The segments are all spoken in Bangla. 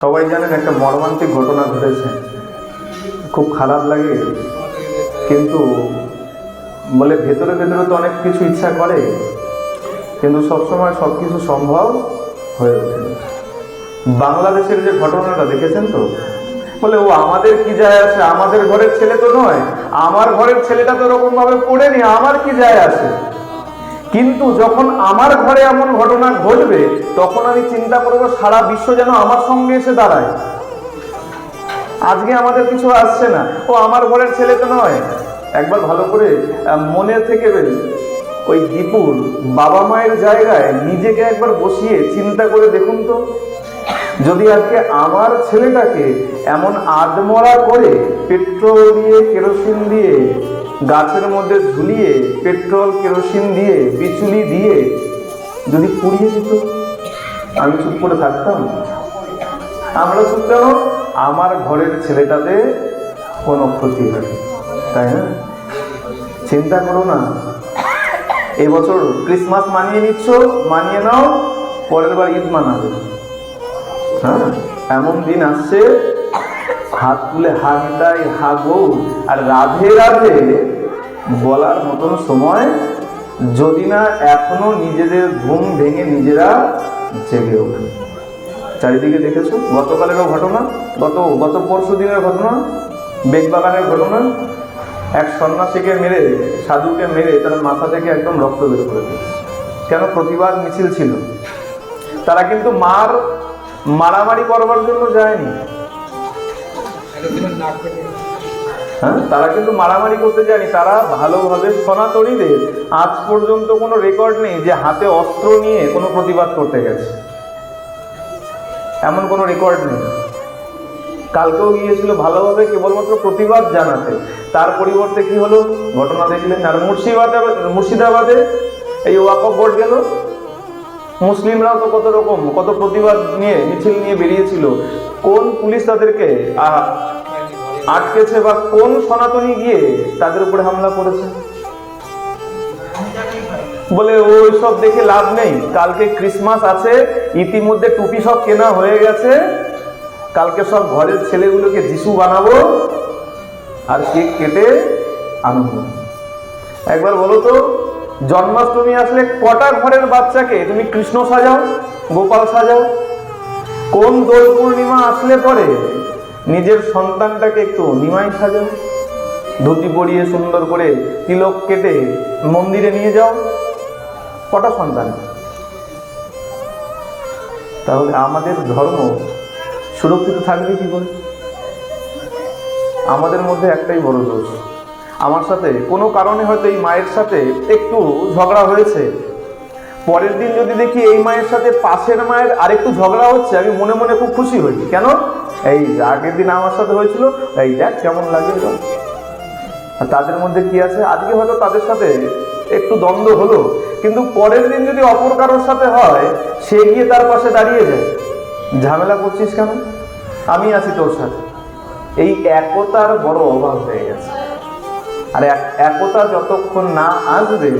সবাই জানেন একটা মর্মান্তিক ঘটনা ঘটেছে, খুব খারাপ লাগে, কিন্তু বলে ভেতরে ভেতরে তো অনেক কিছু ইচ্ছা করে, কিন্তু সবসময় সব কিছু সম্ভব হয়ে ওঠে না। বাংলাদেশের যে ঘটনাটা দেখেছেন তো, বলে ও আমাদের কি যায় আসে, আমাদের ঘরের ছেলে তো নয়, আমার ঘরের ছেলেটা তো এরকম ভাবে পড়েনি, আমার কি যায় আসে। কিন্তু যখন আমার ঘরে এমন ঘটনা ঘটবে তখন আমি চিন্তা করবো সারা বিশ্ব যেন আমার সঙ্গে এসে দাঁড়ায়। আজকে আমাদের কিছু আসছে না, ও আমার ঘরের ছেলে তো নয়। একবার ভালো করে মনে থেকে ওই দীপুর বাবা মায়ের জায়গায় নিজেকে একবার বসিয়ে চিন্তা করে দেখুন তো, যদি আজকে আমার ছেলেটাকে এমন আধমরা করে পেট্রোল দিয়ে কেরোসিন দিয়ে গাছের মধ্যে ঝুলিয়ে পেট্রোল কেরোসিন দিয়ে বিচুলি দিয়ে যদি পুড়িয়ে দিত, আমি চুপ করে থাকতাম? আমরা চুপ কেন? আমার ঘরের ছেলেটাতে কোনো ক্ষতি হয়, তাই না? চিন্তা করো না, এবছর ক্রিসমাস মানিয়ে নিচ্ছ, মানিয়ে নাও, পরের বার ঈদ মানাবে। হ্যাঁ, এমন দিন আসছে হাত তুলে হা নিতাই হা গো আর রাধে রাধে বলার মতন সময়, যদি না এখনো নিজেদের ঘুম ভেঙে নিজেরা জেগে ওঠে। চারিদিকে দেখেছো গতকালেরও ঘটনা, গত পরশু দিনের ঘটনা, বেগবাগানের ঘটনা। এক সন্ন্যাসীকে মেরে, সাধুকে মেরে তার মাথা থেকে একদম রক্ত বের করে দিয়েছে। কেন? প্রতিবাদ মিছিল ছিল। তারা কিন্তু মারামারি করবার জন্য যায়নি। হ্যাঁ, তারা কিন্তু মারামারি করতে যায়নি। তারা ভালোভাবে, সনাতনীদের আজ পর্যন্ত কোনো রেকর্ড নেই যে হাতে অস্ত্র নিয়ে কোনো প্রতিবাদ করতে গেছে, এমন কোনো রেকর্ড নেই। কালকেও গিয়েছিল ভালোভাবে কেবলমাত্র প্রতিবাদ জানাতে, তার পরিবর্তে কি হলো ঘটনা দেখলেন। আর মুর্শিদাবাদে এই ওয়াকফ বোর্ড গেল, মুসলিমরাও তো কত প্রতিবাদ নিয়ে মিছিল নিয়ে বেরিয়েছিল। কোন পুলিশ তাদেরকে আটকেছে বা কোন সনাতনী গিয়ে তাদের উপরে হামলা করেছে? বলে ওই সব দেখে লাভ নেই, কালকে ক্রিসমাস আছে, ইতিমধ্যে টুপি সব কেনা হয়ে গেছে, কালকে সব ঘরের ছেলেগুলোকে যিশু বানাবো আর কেক কেটে আনন্দ। একবার বলো তো, জন্মাষ্টমী আসলে কটা ঘরের বাচ্চাকে তুমি কৃষ্ণ সাজাও, গোপাল সাজাও? কোন দোল পূর্ণিমা আসলে পরে নিজের সন্তানটাকে একটু নিমাই সাজাও, ধুতি পরিয়ে সুন্দর করে তিলক কেটে মন্দিরে নিয়ে যাও? কটা সন্তান? তাহলে আমাদের ধর্ম সুরক্ষিত থাকবে কি করে? আমাদের মধ্যে একটাই বড় দোষ, আমার সাথে কোনো কারণে হয়তো এই মায়ের সাথে একটু ঝগড়া হয়েছে, পরের দিন যদি দেখি এই মায়ের সাথে পাশের মায়ের আরেকটু ঝগড়া হচ্ছে, আমি মনে মনে খুব খুশি হই। কেন? এই আগের দিন আমার সাথে হয়েছিল, এই দেখ কেমন লাগে। আর তাদের মধ্যে কি আছে, আজকে হয়তো তাদের সাথে একটু দ্বন্দ্ব হলো, কিন্তু পরের দিন যদি অপর কারোর সাথে হয়, সে গিয়ে তার পাশে দাঁড়িয়ে যায়, ঝামেলা করছিস কেন, আমি আছি তোর সাথে। এই একতার বড় অভাব হয়ে গেছে। আর একতা যতক্ষণ না আসবে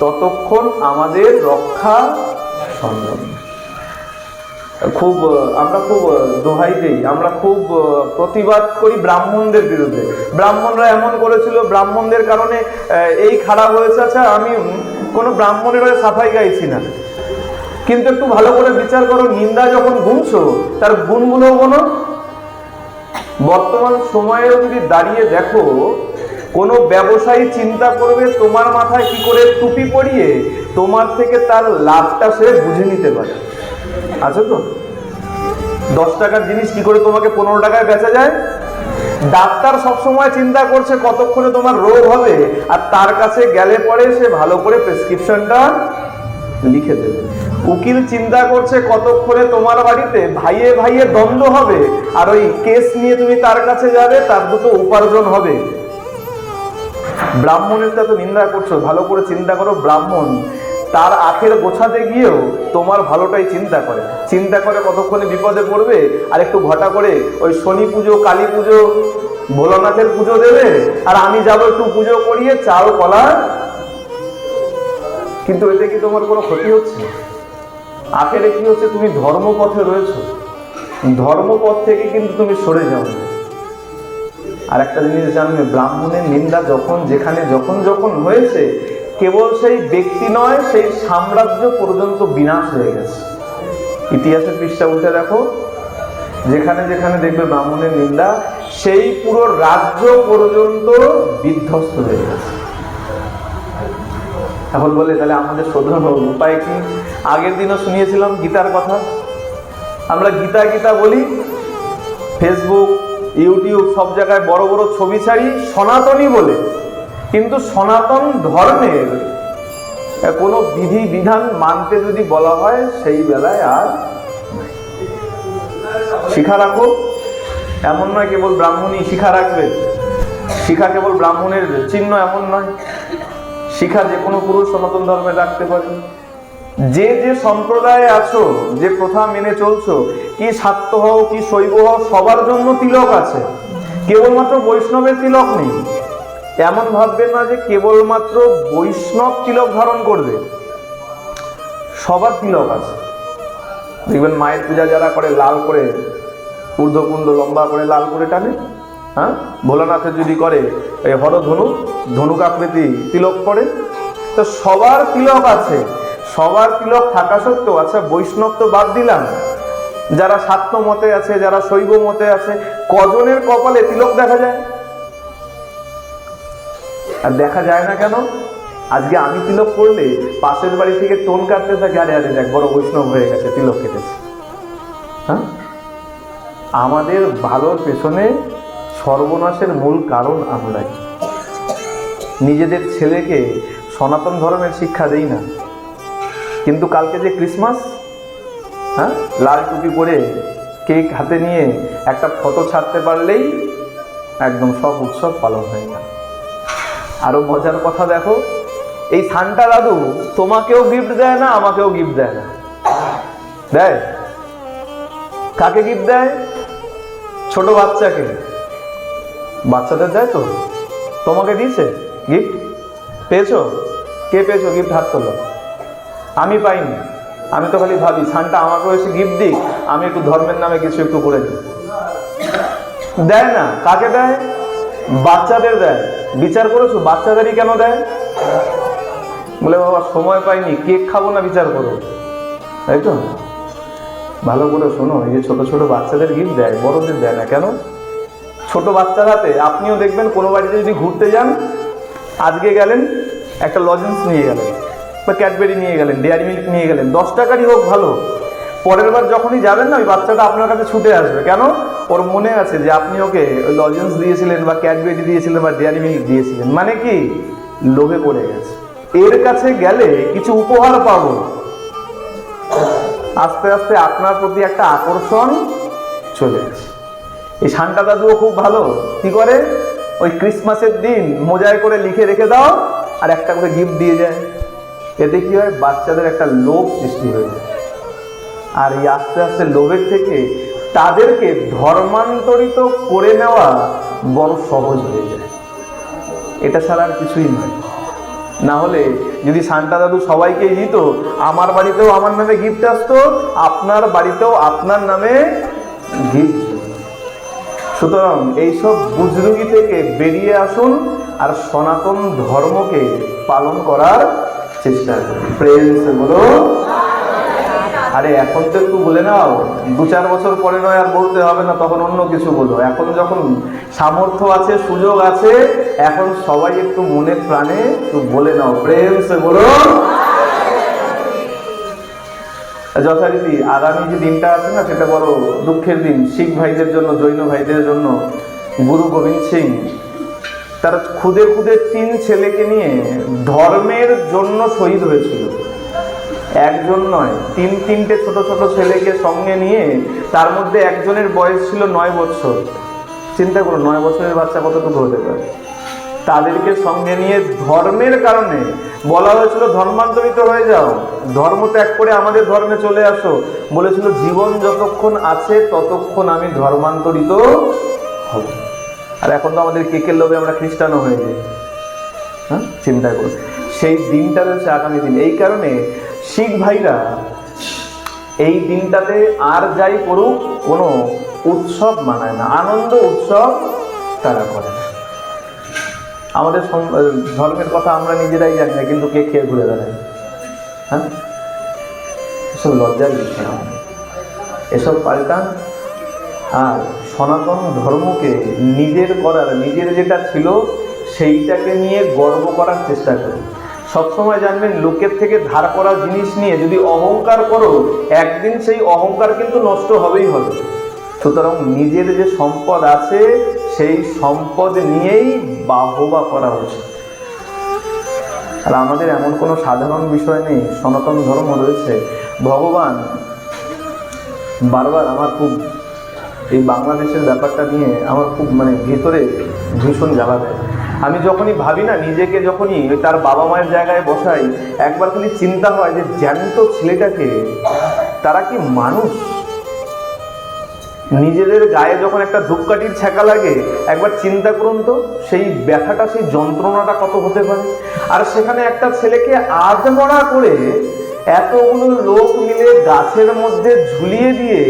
ততক্ষণ আমাদের রক্ষা সম্ভব। আমরা খুব দোহাই দিই, আমরা খুব প্রতিবাদ করি ব্রাহ্মণদের বিরুদ্ধে। ব্রাহ্মণরা এমন করেছিল, ব্রাহ্মণদের কারণে এই খারাপ হয়েছে। আচ্ছা, আমি কোনো ব্রাহ্মণের হয়ে সাফাই গাইছি না, কিন্তু একটু ভালো করে বিচার করো, নিন্দা যখন গুনছো তার গুণগুলো গুনো। বর্তমান সময়েও যদি দাঁড়িয়ে দেখো, কোনো ব্যবসায়ী চিন্তা করবে তোমার মাথায় কি করে টুপি পরিয়ে তোমার থেকে তার লাভটা সে বুঝে নিতে পারে। আছে তো? 10 টাকার জিনিস কি করে তোমাকে 15 টাকায় বেচা যায়? ডাক্তার সবসময় চিন্তা করছে কতক্ষণে তোমার রোগ হবে, আর তার কাছে গেলে পরে সে ভালো করে প্রেসক্রিপশনটা লিখে দেবে। উকিল চিন্তা করছে কতক্ষণে তোমার বাড়িতে ভাইয়ে ভাইয়ে দ্বন্দ্ব হবে, আর ওই কেস নিয়ে তুমি তার কাছে যাবে, তার দুটো উপার্জন হবে। ব্রাহ্মণেরটা তো নিন্দা করছো, ভালো করে চিন্তা করো, ব্রাহ্মণ তার আখের গোছাতে গিয়েও তোমার ভালোটাই চিন্তা করে কতক্ষণে বিপদে পড়বে, আর একটু ঘটা করে ওই শনি পুজো, কালী পুজো, ভোলানাথের পুজো দেবে, আর আমি যাবো একটু পুজো করিয়ে চাল কলা। কিন্তু এতে কি তোমার কোনো ক্ষতি হচ্ছে? আখেরে কি হচ্ছে, তুমি ধর্মপথে রয়েছো, ধর্মপথ থেকে কিন্তু তুমি সরে যাও। আর একটা জিনিস জানবে, ব্রাহ্মণের নিন্দা যখন যেখানে যখন হয়েছে, কেবল সেই ব্যক্তি নয়, সেই সাম্রাজ্য পর্যন্ত বিনাশ হয়ে গেছে। ইতিহাসের পৃষ্ঠা উল্টে দেখো, যেখানে যেখানে দেখবে ব্রাহ্মণের নিন্দা, সেই পুরো রাজ্য পর্যন্ত বিধ্বস্ত হয়ে গেছে। এখন বলে তাহলে আমাদের শোধরানোর উপায় কি? আগের দিনও শুনিয়েছিলাম গীতার কথা। আমরা গীতা বলি, ফেসবুক, ইউটিউব সব জায়গায় বড় বড় ছবি ছাড়ি সনাতনী বলে, কিন্তু সনাতন ধর্মের কোনো বিধি বিধান মানতে যদি বলা হয়, সেই বেলায় আর শিখা রাখো এমন নয় কেবল ব্রাহ্মণই শিখা রাখবে, শিখা কেবল ব্রাহ্মণের চিহ্ন এমন নয়, শিখা যে কোনো পুরুষ সনাতন ধর্মে রাখতে পারে। যে যে সম্প্রদায়ে আছো, যে প্রথা মেনে চলছো, কি শাক্ত হও কি শৈব হও, সবার জন্য তিলক আছে, কেবলমাত্র বৈষ্ণবের তিলক নেই। এমন ভাববেন না যে কেবলমাত্র বৈষ্ণব তিলক ধারণ করবে, সবার তিলক আছে। দেখবেন মায়ের পূজা যারা করে লাল করে, ঊর্ধ্বকুণ্ড লম্বা করে লাল করে টানে, হ্যাঁ, ভোলানাথের যদি করে এই ধনুক আকৃতি তিলক করে, তো সবার তিলক আছে। সবার তিলক থাকা সত্ত্বেও, আচ্ছা বৈষ্ণব তো বাদ দিলাম, যারা শাক্ত মতে আছে, যারা শৈব মতে আছে, কজনের কপালে তিলক দেখা যায়? আর দেখা যায় না কেন? আজকে আমি তিলক করলে পাশের বাড়ি থেকে টোন কাটতে থাকে, আরে দেখ বড় বৈষ্ণব হয়ে গেছে, তিলক কেটেছে। হ্যাঁ, আমাদের ভালোর পেছনে সর্বনাশের মূল কারণ আমরাই। নিজেদের ছেলেকে সনাতন ধর্মের শিক্ষা দেই না, কিন্তু কালকে যে ক্রিসমাস, হ্যাঁ, লাল টুপি পরে কেক হাতে নিয়ে একটা ফটো ছাড়তে পারলেই একদম সব উৎসব পালন হয়ে যায়। আরো মজার কথা দেখো, এই সান্টা দাদু তোমাকেও গিফট দেয় না, আমাকেও গিফট দেয় না। দেয় কাকে গিফট দেয়? ছোট বাচ্চাকে। বাচ্চাদের দেয় তো। তোমাকে দিয়েছে গিফট? পেয়েছো? কে পেয়েছো গিফট? হাত তোলো। আমি পাইনি। আমি তো খালি ভাবি সান্টা আমাকেও এসে গিফট দিই, আমি একটু ধর্মের নামে কিছু একটু করে দিই। দেয় না। কাকে দেয়? বাচ্চাদের দেয়। বিচার করেছো বাচ্চাদেরই কেন দেয়? বলে বাবা সময় পাইনি, কেক খাবো না, বিচার করো। তাই তো? ভালো করে শোনো, এই যে ছোট ছোট বাচ্চাদের গিফট দেয়, বড়দের দেয় না কেন? ছোট বাচ্চার হাতে, আপনিও দেখবেন কোনো বাড়িতে যদি ঘুরতে যান, আজকে গেলেন একটা লজেন্স নিয়ে গেলেন, বা ক্যাডবেরি নিয়ে গেলেন, ডেয়ারি মিল্ক নিয়ে গেলেন, 10 টাকারই হোক ভালো, পরের বার যখনই যাবেন না, ওই বাচ্চাটা আপনার কাছে ছুটে আসবে। কেন? ওর মনে আছে যে আপনি ওকে ওই লজেন্স দিয়েছিলেন, বা ক্যাডবেরি দিয়েছিলেন, বা ডেয়ারি মিল্ক দিয়েছিলেন। মানে কি? লোভে পড়ে গেছে। এর কাছে গেলে কিছু উপহার পাবো, আস্তে আস্তে আপনার প্রতি একটা আকর্ষণ চলে আসে। এই সান্টা দাদুও খুব ভালো, কি করে? ওই ক্রিসমাসের দিন মোজায় করে লিখে রেখে দাও, আর একটা করে গিফট দিয়ে যায়। এতে কি হয়? বাচ্চাদের একটা লোভ সৃষ্টি হয়ে যায়। আর এই আস্তে আস্তে লোভের থেকে তাদেরকে ধর্মান্তরিত করে নেওয়া বড় সহজ হয়ে যায়। এটা ছাড়া আর কিছুই নয়। না হলে যদি সান্টা দাদু সবাইকে দিত, আমার বাড়িতেও আমার নামে গিফট আসতো, আপনার বাড়িতেও আপনার নামে গিফট। সুতরাং এইসব বুজরুগি থেকে বেরিয়ে আসুন, আর সনাতন ধর্মকে পালন করার চেষ্টা করুন। প্রেম বলো। আরে এখন তো একটু বলে নাও, 2-4 বছর পরে নয় আর বলতে হবে না, তখন অন্য কিছু বলো। এখন যখন সামর্থ্য আছে, সুযোগ আছে, এখন সবাই একটু মনে প্রাণে একটু বলে নাও, প্রেম সে বলো। যথারীতি আগামী যে দিনটা আছে না, সেটা বড় দুঃখের দিন শিখ ভাইদের জন্য, জৈন ভাইদের জন্য। গুরু গোবিন্দ সিং তার খুদে 3 ছেলেকে নিয়ে ধর্মের জন্য শহীদ হয়েছিল। একজন নয়, 3টে ছোট ছোট ছেলেকে সঙ্গে নিয়ে, তার মধ্যে একজনের বয়স ছিল 9 বছর। চিন্তা করুন, 9 বছরের বাচ্চা কতটুকু হতে পারে। তাদেরকে সঙ্গে নিয়ে ধর্মের কারণে বলা হয়েছিল ধর্মান্তরিত হয়ে যাও, ধর্ম ত্যাগ করে আমাদের ধর্মে চলে আসো। বলেছিল জীবন যতক্ষণ আছে ততক্ষণ আমি ধর্মান্তরিত হব। আর এখন তো আমাদের কেকের লোভে আমরা খ্রিস্টানও হয়ে যাই। হ্যাঁ, চিন্তা করুন, সেই দিনটা রয়েছে আগামী দিন। এই কারণে শিখ ভাইরা এই দিনটাতে আর যাই করুক কোনো উৎসব মানায় না, আনন্দ উৎসব তারা করে না। আমাদের ধর্মের কথা আমরা নিজেরাই জানি না, কিন্তু কে খেয়ে ঘুরে বেড়ায়? হ্যাঁ, এসব লজ্জার বিষয়। এসব পাল্টান আর সনাতন ধর্মকে নিজের করার, নিজের যেটা ছিল সেইটাকে নিয়ে গর্ব করার চেষ্টা করি। সবসময় জানবেন, লোকের থেকে ধার করা জিনিস নিয়ে যদি অহংকার করো, একদিন সেই অহংকার কিন্তু নষ্ট হবেই হবে। সুতরাং নিজের যে সম্পদ আছে সেই সম্পদ নিয়েই বাহবা করা উচিত। আর আমাদের এমন কোনো সাধারণ বিষয় নেই, সনাতন ধর্ম রয়েছে। ভগবান বারবার আমার খুব এই বাংলাদেশের ব্যাপারটা নিয়ে আমার খুব ভিতরে ভীষণ জ্বালা দেয়। আমি যখনই ভাবি না, নিজেকে যখনই তার বাবা মায়ের জায়গায় বসাই, একবার খালি চিন্তা হয় যে জ্যান্ত ছেলেটাকে তারা কি মানুষ? নিজেদের গায়ে যখন একটা ধূপকাঠির ছ্যাঁকা লাগে, একবার চিন্তা করুন তো সেই ব্যথাটা, সেই যন্ত্রণাটা কত হতে পারে। আর সেখানে একটা ছেলেকে আধমরা করে এতগুলো লোক মিলে গাছের মধ্যে ঝুলিয়ে দিয়ে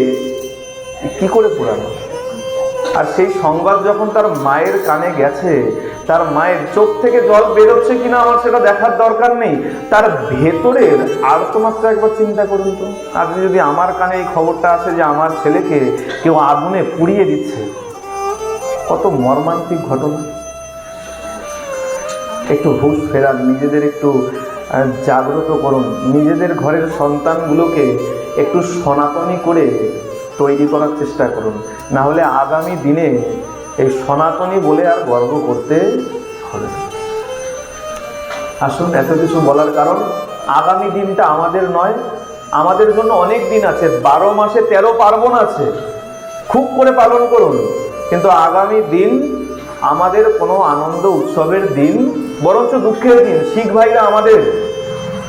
কি করে পোড়ানো। আর সেই সংবাদ যখন তার মায়ের কানে গেছে, তার মায়ের চোখ থেকে জল বেরোচ্ছে কিনা আমার সেটা দেখার দরকার নেই, তার ভেতরের আর্তনাদটা একবার চিন্তা করুন তো। আজকে যদি আমার কানে এই খবরটা আসে যে আমার ছেলেকে কেউ আগুনে পুড়িয়ে দিচ্ছে, কত মর্মান্তিক ঘটনা। একটু হুঁশ ফেরান, নিজেদের একটু জাগ্রত করুন, নিজেদের ঘরের সন্তানগুলোকে একটু সনাতনী করে তৈরি করার চেষ্টা করুন। না হলে আগামী দিনে এই সনাতনী বলে আর গর্ব করতে হবে না। আসুন, এত কিছু বলার কারণ, আগামী দিনটা আমাদের নয়, আমাদের জন্য অনেক দিন আছে। 12 মাসে 13 পার্বণ আছে, খুব করে পালন করুন। কিন্তু আগামী দিন আমাদের কোনো আনন্দ উৎসবের দিন, বরঞ্চ দুঃখের দিন। শিখ ভাইরা আমাদের,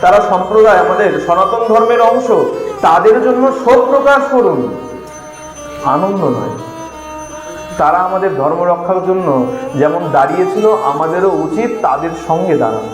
তারা সম্প্রদায়, আমাদের সনাতন ধর্মের অংশ, তাদের জন্য শোক প্রকাশ করুন, আনন্দ নয়। তারা আমাদের ধর্ম রক্ষার জন্য যেমন দাঁড়িয়েছিল, আমাদেরও উচিত তাদের সঙ্গে দাঁড়ানো।